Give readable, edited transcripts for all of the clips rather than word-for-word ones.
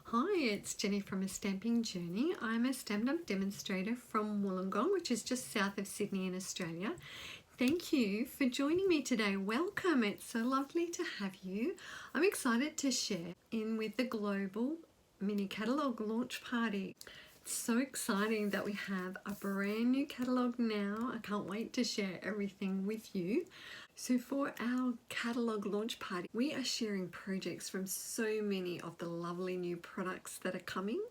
Hi, it's Jenny from A Stamping Journey. I'm a Stampin' Up demonstrator from Wollongong, which is just south of Sydney in Australia. Thank you for joining me today. Welcome. It's so lovely to have you. I'm excited to share in with the Global Mini Catalogue Launch Party. It's so exciting that we have a brand new catalogue now. I can't wait to share everything with you. So for our catalogue launch party, we are sharing projects from so many of the lovely new products that are coming,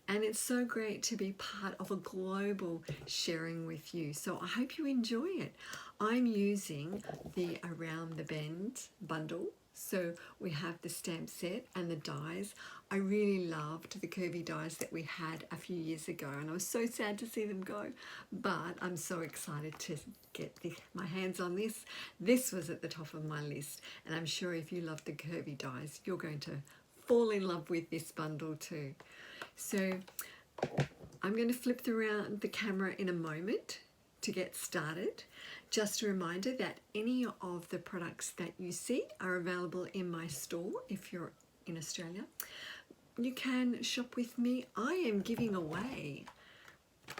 and it's so great to be part of a global sharing with you. So I hope you enjoy it. I'm using the Around the Bend bundle. So we have the stamp set and the dies. I really loved the curvy dies that we had a few years ago, and I was so sad to see them go, but I'm so excited to get my hands on this. This was at the top of my list, and I'm sure if you love the curvy dies, you're going to fall in love with this bundle too. So I'm going to flip around the camera in a moment to get started. Just a reminder that any of the products that you see are available in my store if you're in Australia. You can shop with me. I am giving away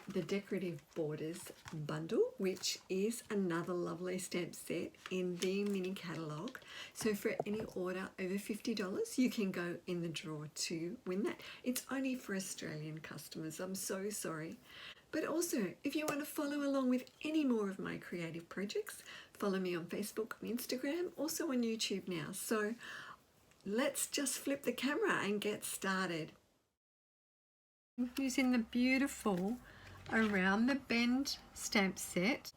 the Decorative Borders bundle, which is another lovely stamp set in the mini catalogue. So for any order over $50, you can go in the draw to win that. It's only for Australian customers. I'm so sorry. But also, if you want to follow along with any more of my creative projects, follow me on Facebook and Instagram, also on YouTube now. So let's just flip the camera and get started. Using the beautiful Around the Bend stamp set.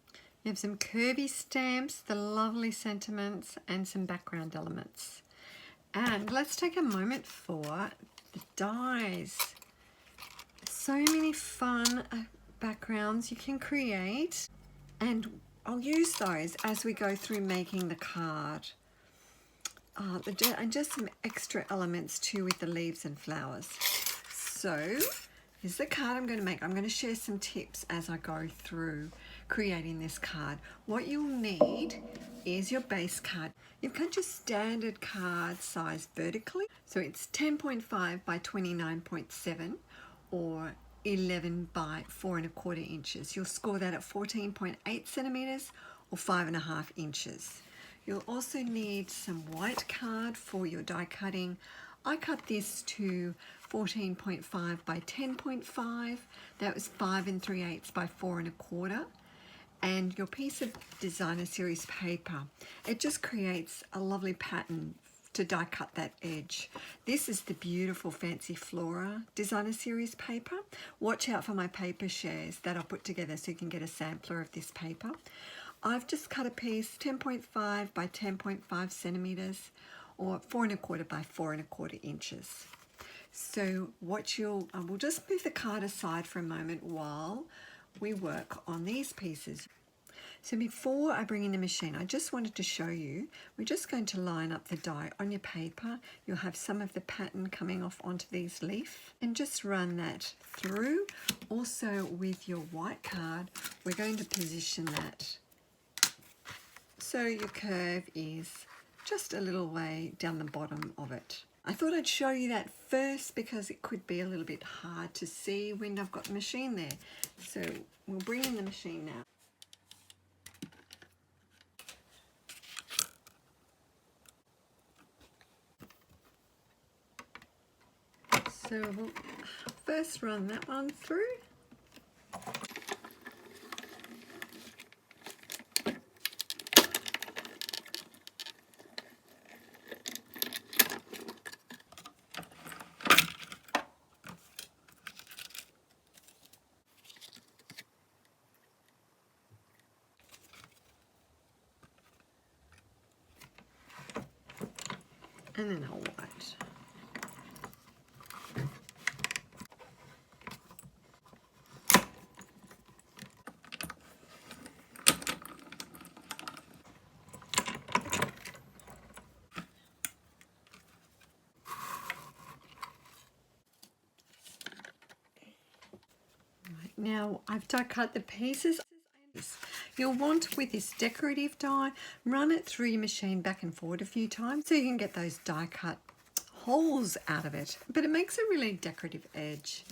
You have some curvy stamps, the lovely sentiments, and some background elements. And let's take a moment for the dies. So many fun backgrounds you can create, and I'll use those as we go through making the card. And just some extra elements too with the leaves and flowers. So here's the card I'm going to make. I'm going to share some tips as I go through creating this card. What you'll need is your base card. You've cut your standard card size vertically, so it's 10.5 by 29.7 or 11 by 4¼ inches. You'll score that at 14.8 centimeters or 5½ inches. You'll also need some white card for your die cutting. I cut this to 14.5 by 10.5. That was 5 3/8 by 4¼ and your piece of designer series paper. It just creates a lovely pattern to die cut that edge. This is the beautiful Fancy Flora designer series paper. Watch out for my paper shares that I'll put together so you can get a sampler of this paper. I've just cut a piece 10.5 by 10.5 centimeters or 4¼ by 4¼ inches. So we'll just move the card aside for a moment while we work on these pieces. So before I bring in the machine, I just wanted to show you, we're just going to line up the die on your paper. You'll have some of the pattern coming off onto these leaves, and just run that through. Also with your white card, we're going to position that so your curve is just a little way down the bottom of it. I thought I'd show you that first because it could be a little bit hard to see when I've got the machine there. So we'll bring in the machine now. So we'll first run that one through. And then I'll white. Now I've die cut the pieces. You'll want, with this decorative die, run it through your machine back and forward a few times so you can get those die cut holes out of it, but it makes a really decorative edge.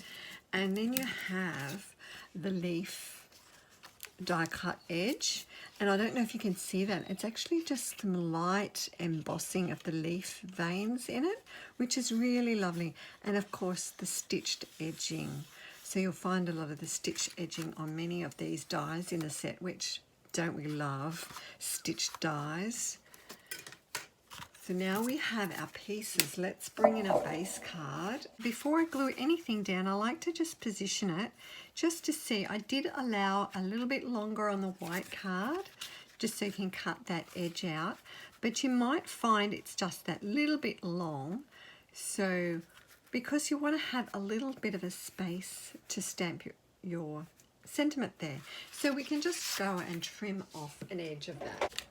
And then you have the leaf die cut edge, and I don't know if you can see that, it's actually just some light embossing of the leaf veins in it, which is really lovely. And of course the stitched edging, so you'll find a lot of the stitched edging on many of these dies in the set, which don't we love stitched dies. So now we have our pieces. Let's bring in our base card. Before I glue anything down, I like to just position it just to see. I did allow a little bit longer on the white card just so you can cut that edge out, but you might find it's just that little bit long. So because you want to have a little bit of a space to stamp your sentiment there. So we can just go and trim off an edge of that.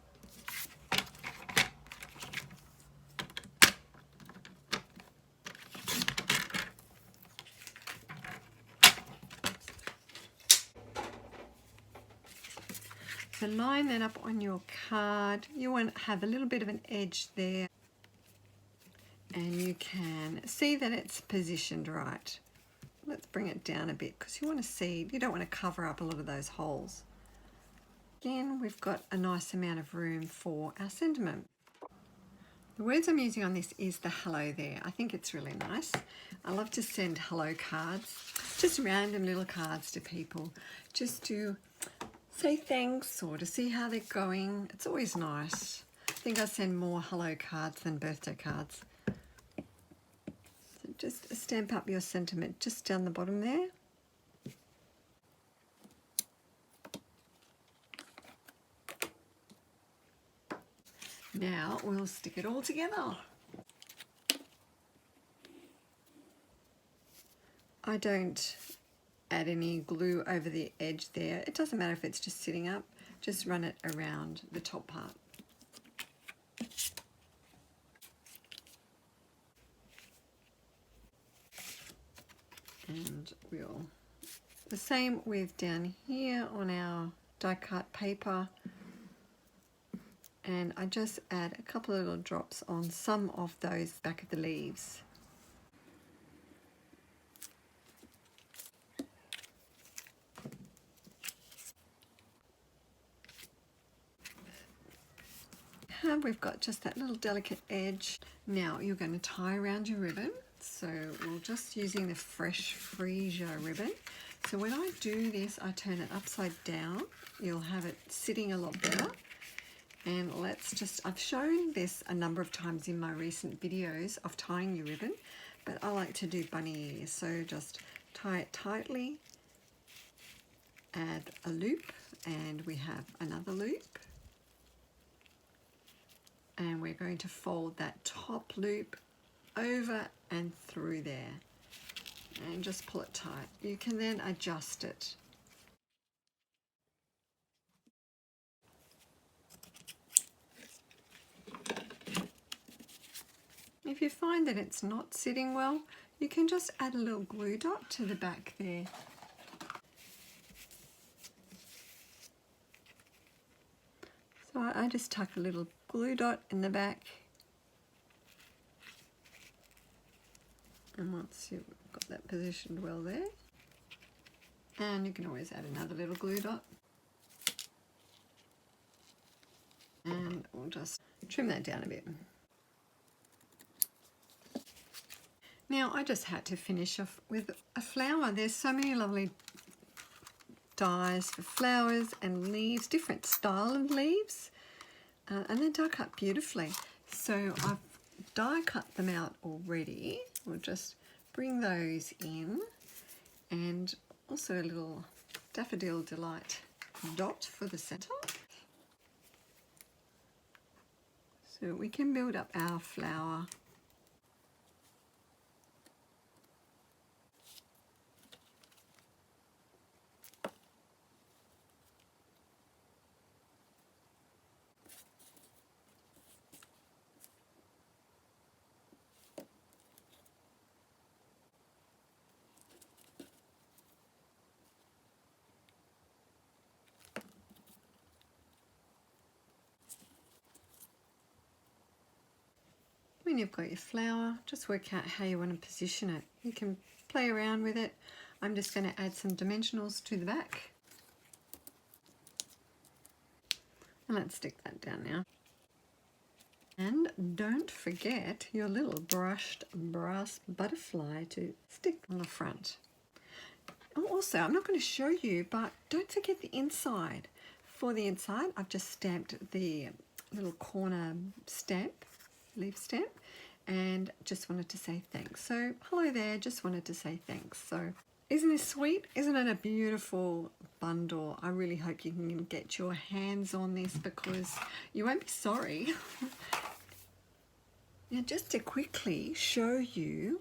So line that up on your card. You want to have a little bit of an edge there, and you can see that it's positioned right. Let's bring it down a bit because you want to see, you don't want to cover up a lot of those holes. Again, we've got a nice amount of room for our sentiment. The words I'm using on this is the hello there. I think it's really nice. I love to send hello cards, just random little cards to people, just to say thanks or to see how they're going. It's always nice. I think I send more hello cards than birthday cards. So just stamp up your sentiment just down the bottom there. Now we'll stick it all together. I don't add any glue over the edge there. It doesn't matter if it's just sitting up, just run it around the top part. And we'll, the same with down here on our die cut paper. And I just add a couple of little drops on some of those back of the leaves. And we've got just that little delicate edge. Now you're going to tie around your ribbon. So we're just using the fresh freesia ribbon. So when I do this, I turn it upside down. You'll have it sitting a lot better. And let's just, I've shown this a number of times in my recent videos of tying your ribbon, but I like to do bunny ears. So just tie it tightly, add a loop, and we have another loop. And we're going to fold that top loop over and through there. And just pull it tight. You can then adjust it. If you find that it's not sitting well, you can just add a little glue dot to the back there. So I just tuck a little glue dot in the back. And once you've got that positioned well there, and you can always add another little glue dot. And we'll just trim that down a bit. Now I just had to finish off with a flower. There's so many lovely dies for flowers and leaves, different style of leaves, and they're die cut beautifully. So I've die cut them out already. We'll just bring those in, and also a little Daffodil Delight dot for the center. So we can build up our flower. when you've got your flower, just work out how you want to position it. You can play around with it. I'm just going to add some dimensionals to the back. And let's stick that down now. And don't forget your little brushed brass butterfly to stick on the front. And also, I'm not going to show you, but don't forget the inside. For the inside, I've just stamped the little corner stamp, leaf stamp, and just wanted to say thanks. So, hello there, just wanted to say thanks. So, isn't this sweet? Isn't it a beautiful bundle? I really hope you can get your hands on this because you won't be sorry. Now, just to quickly show you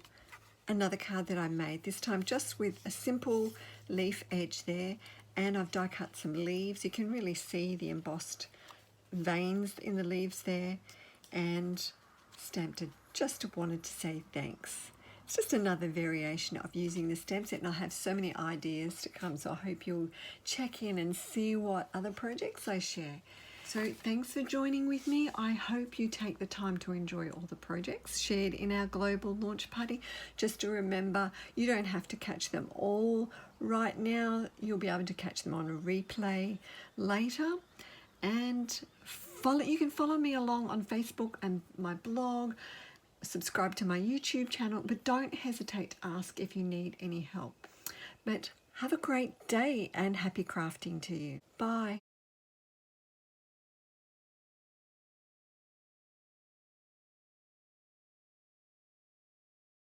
another card that I made, this time just with a simple leaf edge there, and I've die cut some leaves. You can really see the embossed veins in the leaves there, and stamped it. Just wanted to say thanks. It's just another variation of using the stamp set, and I have so many ideas to come, so I hope you'll check in and see what other projects I share. So thanks for joining with me. I hope you take the time to enjoy all the projects shared in our global launch party. Just to remember, you don't have to catch them all right now. You'll be able to catch them on a replay later. And you can follow me along on Facebook and my blog. Subscribe to my YouTube channel, but don't hesitate to ask if you need any help. But have a great day and happy crafting to you. Bye.